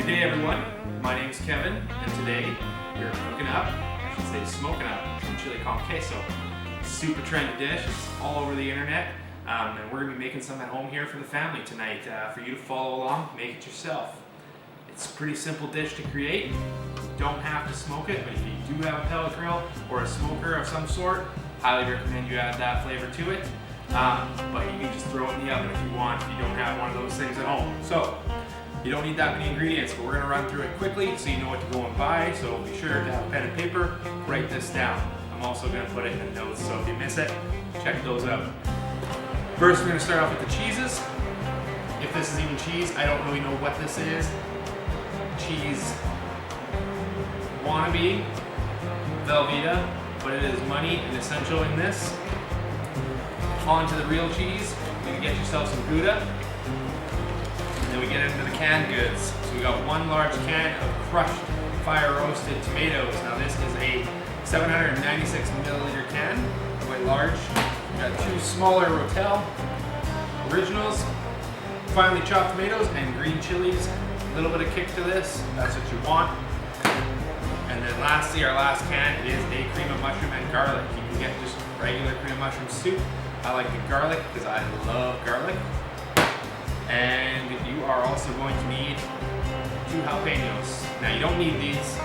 Good day everyone, my name is Kevin and today we're cooking up, I should say smoking up, some chili con queso. Super trendy dish, it's all over the internet and we're going to be making some at home here for the family tonight. For you to follow along, make it yourself. It's a pretty simple dish to create, you don't have to smoke it, but if you do have a pellet grill or a smoker of some sort, highly recommend you add that flavor to it. But you can just throw it in the oven if you want, if you don't have one of those things at home. So, you don't need that many ingredients, but we're going to run through it quickly so you know what to go and buy. So be sure to have pen and paper, write this down. I'm also going to put it in the notes, so if you miss it, check those out. First, we're going to start off with the cheeses. If this is even cheese, I don't really know what this is. Cheese wannabe, Velvetta, but it is money and essential in this. On to the real cheese. You can get yourself some Gouda. And then we get into the canned goods. So we got one large can of crushed fire roasted tomatoes. Now this is a 796 milliliter can, quite large. We got two smaller Rotel originals, finely chopped tomatoes and green chilies. A little bit of kick to this, that's what you want. And then lastly, our last can is a cream of mushroom and garlic. You can get just regular cream of mushroom soup. I like the garlic because I love garlic. And you are also going to need 2 jalapenos. Now you don't need these,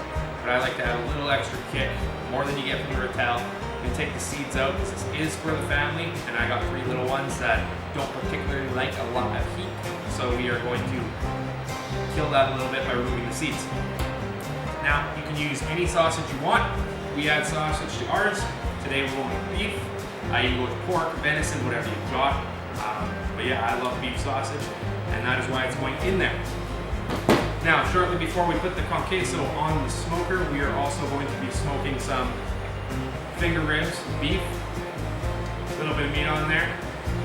but I like to add a little extra kick, more than you get from the Rotel. You can take the seeds out because this is for the family, and I got 3 little ones that don't particularly like a lot of heat. So we are going to kill that a little bit by removing the seeds. Now you can use any sausage you want. We add sausage to ours. Today we're going with beef. You can go with pork, venison, whatever you've got. But yeah, I love beef sausage, and that is why it's going in there. Now, shortly before we put the con queso on the smoker, we are also going to be smoking some finger ribs, beef, a little bit of meat on there,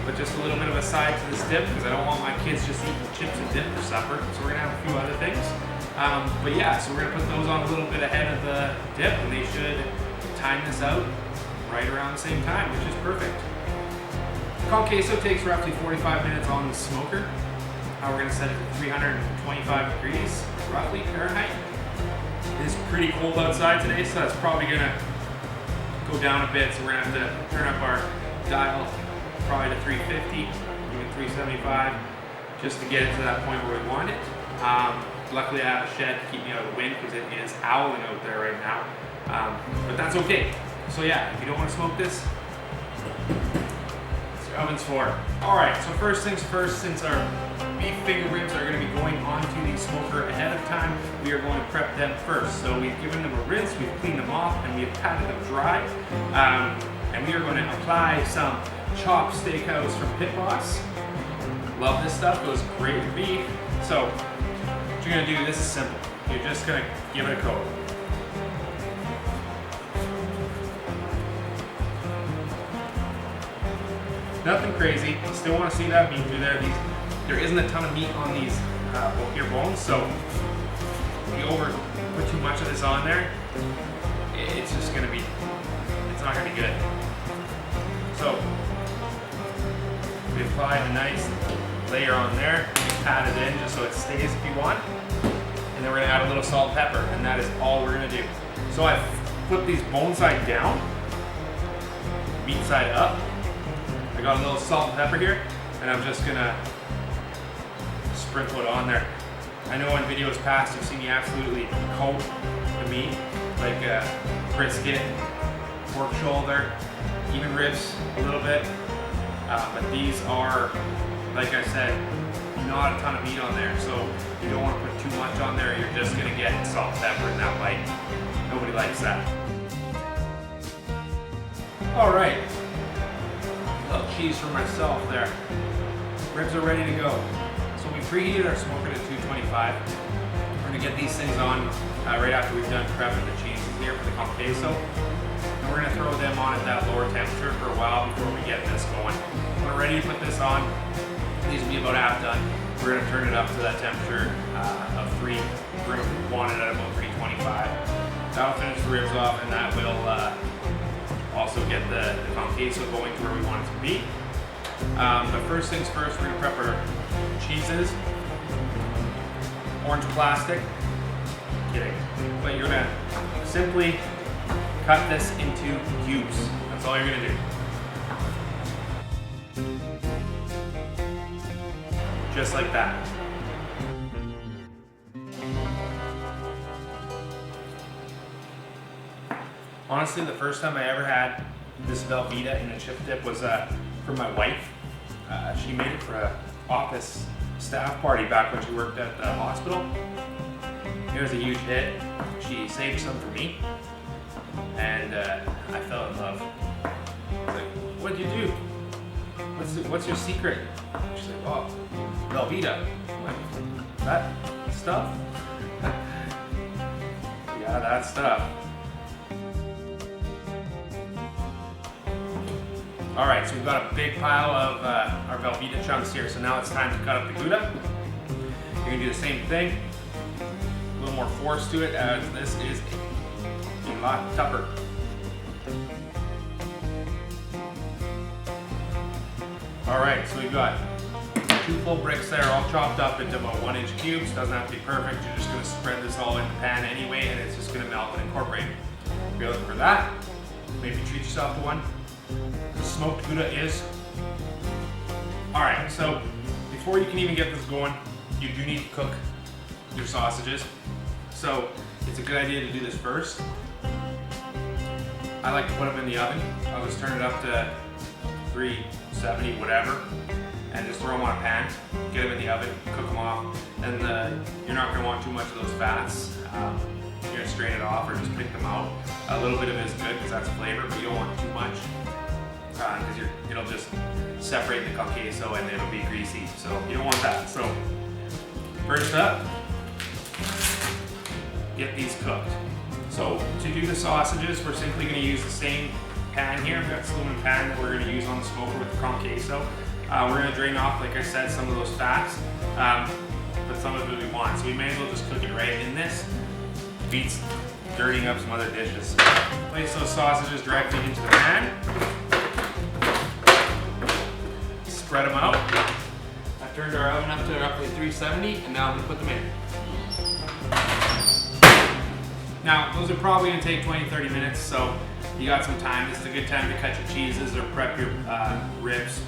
but just a little bit of a side to this dip because I don't want my kids just eating chips and dip for supper. So we're gonna have a few other things. But yeah, so we're gonna put those on a little bit ahead of the dip, and they should time this out right around the same time, which is perfect. Con queso takes roughly 45 minutes on the smoker. We're going to set it to 325 degrees, roughly Fahrenheit. It is pretty cold outside today, so that's probably going to go down a bit. So we're going to have to turn up our dial probably to 350, even 375, just to get it to that point where we want it. Luckily I have a shed to keep me out of the wind because it is howling out there right now. But that's okay. So yeah, if you don't want to smoke this, oven's for. Alright, so first things first, since our beef finger ribs are going to be going onto the smoker ahead of time, we are going to prep them first. So we've given them a rinse, we've cleaned them off, and we've patted them dry. And we are going to apply some chopped steakhouse from Pit Boss. Love this stuff, goes great with beef. So what you're going to do, this is simple. You're just going to give it a coat. Nothing crazy. You still want to see that meat through there. There isn't a ton of meat on these your bones, so if you put too much of this on there, it's just going to be, it's not going to be good. So we apply a nice layer on there. We pat it in just so it stays if you want, and then we're going to add a little salt and pepper, and that is all we're going to do. So I've flipped these bone side down, meat side up. I got a little salt and pepper here, and I'm just gonna sprinkle it on there. I know in videos past you've seen me absolutely coat the meat, like brisket, pork shoulder, even ribs a little bit. But these are, like I said, not a ton of meat on there, so you don't want to put too much on there. You're just gonna get salt and pepper in that bite. Nobody likes that. All right. Little cheese for myself there. Ribs are ready to go. So we preheated our smoker to 225. We're gonna get these things on right after we've done prepping the cheeses here for the con queso. And we're gonna throw them on at that lower temperature for a while before we get this going. When we're ready to put this on, these will be about half done. We're gonna turn it up to that temperature of 3. We're gonna want it at about 325. That'll finish the ribs off, and that will also get the con queso going to where we want it to be. But first things first, we're going to prep our cheeses. orange plastic. Kidding. But you're gonna simply cut this into cubes. That's all you're gonna do. Just like that. Honestly, the first time I ever had this Velvetta in a chip dip was for my wife. She made it for an office staff party back when she worked at the hospital. It was a huge hit. She saved some for me, and I fell in love. I was like, "What'd you do? What's your secret?" She's like, "Oh, Velvetta." I'm like, "That stuff?" Yeah, that stuff. All right, so we've got a big pile of our Velvetta chunks here. So now it's time to cut up the Gouda. You're gonna do the same thing. A little more force to it, as this is a lot tougher. All right, so we've got 2 full bricks there, all chopped up into about 1-inch cubes. Doesn't have to be perfect. You're just gonna spread this all in the pan anyway, and it's just gonna melt and incorporate. If you're looking for that, maybe treat yourself to one. The smoked Gouda is. All right, so before you can even get this going, you do need to cook your sausages. So it's a good idea to do this first. I like to put them in the oven. I'll just turn it up to 370, whatever, and just throw them on a pan, get them in the oven, cook them off. And you're not gonna want too much of those fats. You're gonna strain it off or just pick them out. A little bit of it is good because that's flavor, but you don't want too much because it'll just separate the queso and it'll be greasy. So you don't want that. So first up, get these cooked. So to do the sausages, we're simply going to use the same pan here. We've got this aluminum pan that we're going to use on the smoker with the queso. We're going to drain off, like I said, some of those fats, but some of it we want. So we may as well just cook it right in this. Beats dirtying up some other dishes. Place those sausages directly into the pan. Spread them out. I've turned our oven up to roughly 370, and now I'm going to put them in. Now, those are probably going to take 20-30 minutes, so you got some time. This is a good time to cut your cheeses or prep your ribs,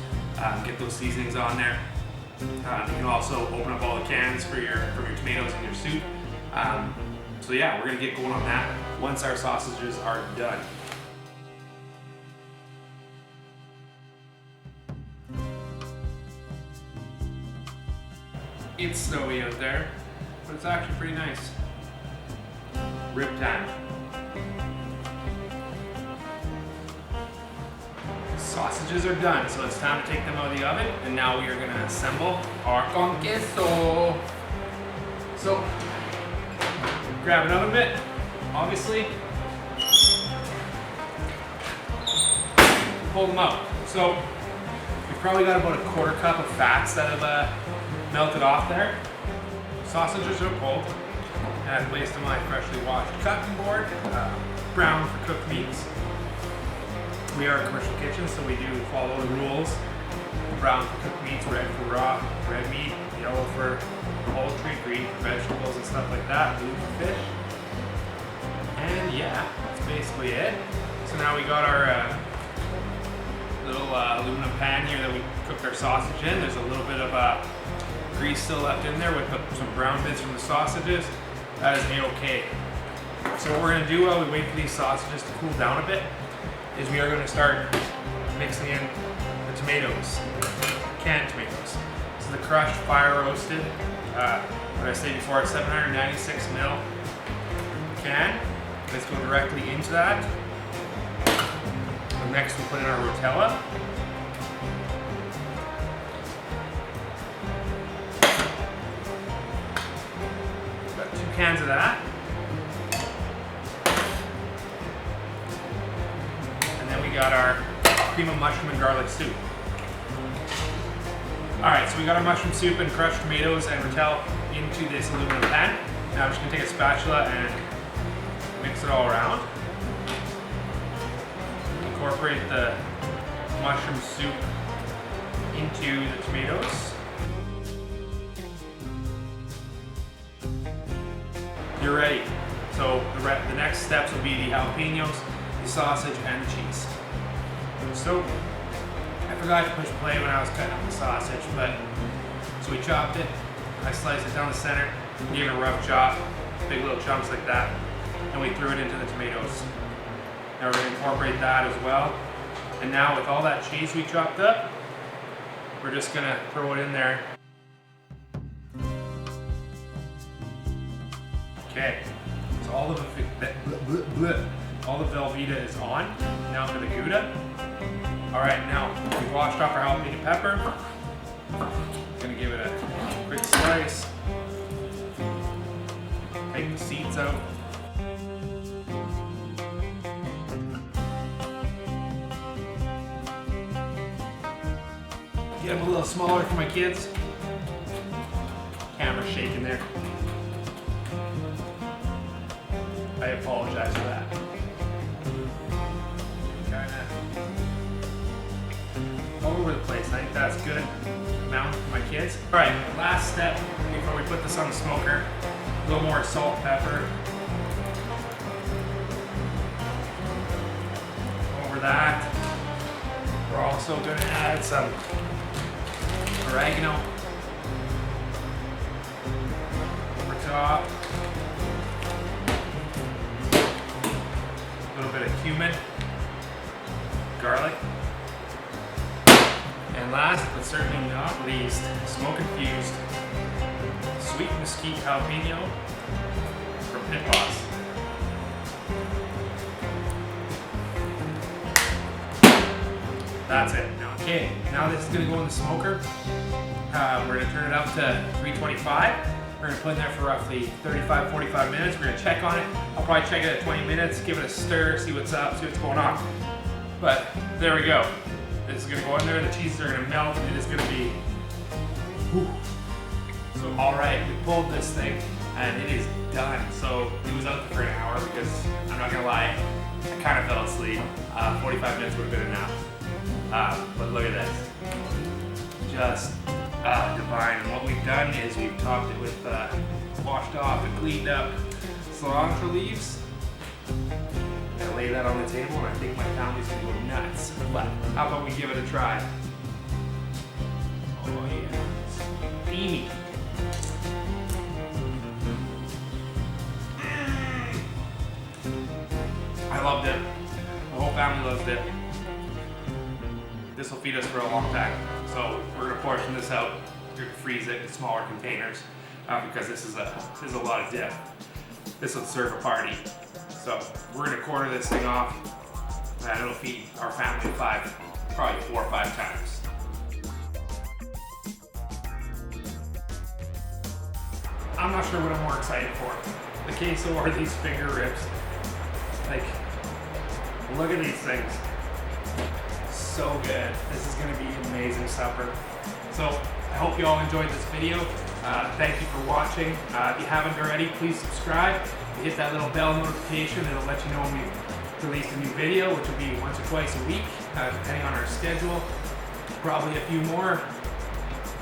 get those seasonings on there. You can also open up all the cans from your tomatoes and your soup. So yeah, we're going to get going on that once our sausages are done. It's snowy out there, but it's actually pretty nice. Rib time. Sausages are done, so it's time to take them out of the oven, and now we are going to assemble our con queso. So, grab an oven mitt, obviously. Pull them out. So, we've probably got about a 1/4 cup of fats that have melted off there. Sausages are pulled, and I placed them on my freshly washed cutting board, brown for cooked meats. We are a commercial kitchen, so we do follow the rules. Brown for cooked meats, red for raw, red meat, yellow for poultry, green for vegetables and stuff like that, blue for fish. And yeah, that's basically it. So now we got our little aluminum pan here that we cooked our sausage in. There's a little bit of grease still left in there with some brown bits from the sausages. That is A-okay. So what we're going to do while we wait for these sausages to cool down a bit is we are going to start mixing in the tomatoes, canned tomatoes. This is the crushed, fire roasted, what I said before, 796 ml can. Let's go directly into that. And next we'll put in our Rotella. Got 2 cans of that. And then we got our cream of mushroom and garlic soup. Alright, so we got our mushroom soup and crushed tomatoes and Rotella into this aluminum pan. Now I'm just going to take a spatula and mix it all around. Incorporate the mushroom soup into the tomatoes. you're ready. So the next steps will be the jalapenos, the sausage, and the cheese. So I forgot to push play when I was cutting up the sausage, but so we chopped it. I sliced it down the center, gave it a rough chop, big little chunks like that, and we threw it into the tomatoes. Now we're going to incorporate that as well. And now with all that cheese we chopped up, we're just going to throw it in there. Okay, so all the Velvetta is on. Now for the Gouda. All right, now we've washed off our jalapeno pepper. Gonna give it a quick slice. Take the seeds out. Get them a little smaller for my kids. Camera's shaking there. I apologize for that. Kinda all over the place. I think that's good amount for my kids. All right, last step before we put this on the smoker. A little more salt, pepper. Over that. We're also going to add some oregano over top. A little bit of cumin, garlic, and last but certainly not least, smoke-infused sweet mesquite jalapeno from Pit Boss. That's it. Okay, now this is going to go in the smoker. We're going to turn it up to 325. We're going to put it in there for roughly 35-45 minutes. We're going to check on it. I'll probably check it at 20 minutes, give it a stir, see what's up, see what's going on. But there we go. This is going to go in there. The cheeses are going to melt. It is going to be... Whew. So all right, we pulled this thing and it is done. So it was out for an hour because I'm not going to lie, I kind of fell asleep. 45 minutes would have been enough. But look at this. Just divine. And what we've done is we've topped it with washed off and cleaned up cilantro leaves. I'm gonna lay that on the table and I think my family's gonna go nuts. But how about we give it a try? Oh yeah, it's steamy. I loved it. The whole family loves it. This will feed us for a long time. So we're gonna portion this out. We're gonna freeze it in smaller containers because this is a lot of dip. This will serve a party. So we're gonna quarter this thing off and it'll feed our family of 5, probably 4 or 5 times. I'm not sure what I'm more excited for. The queso or these finger ribs. Like, look at these things. So good. This is going to be an amazing supper. So I hope you all enjoyed this video. Thank you for watching. If you haven't already, please subscribe. You hit that little bell notification. It'll let you know when we release a new video, which will be once or twice a week, depending on our schedule. Probably a few more,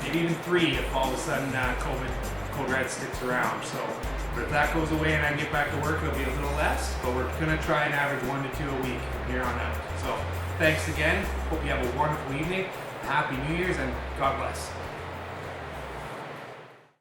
maybe even 3 if all of a sudden Code Red sticks around. So, but if that goes away and I get back to work, it'll be a little less. But we're going to try and average 1 to 2 a week from here on out. So thanks again. Hope you have a wonderful evening. Happy New Year's and God bless.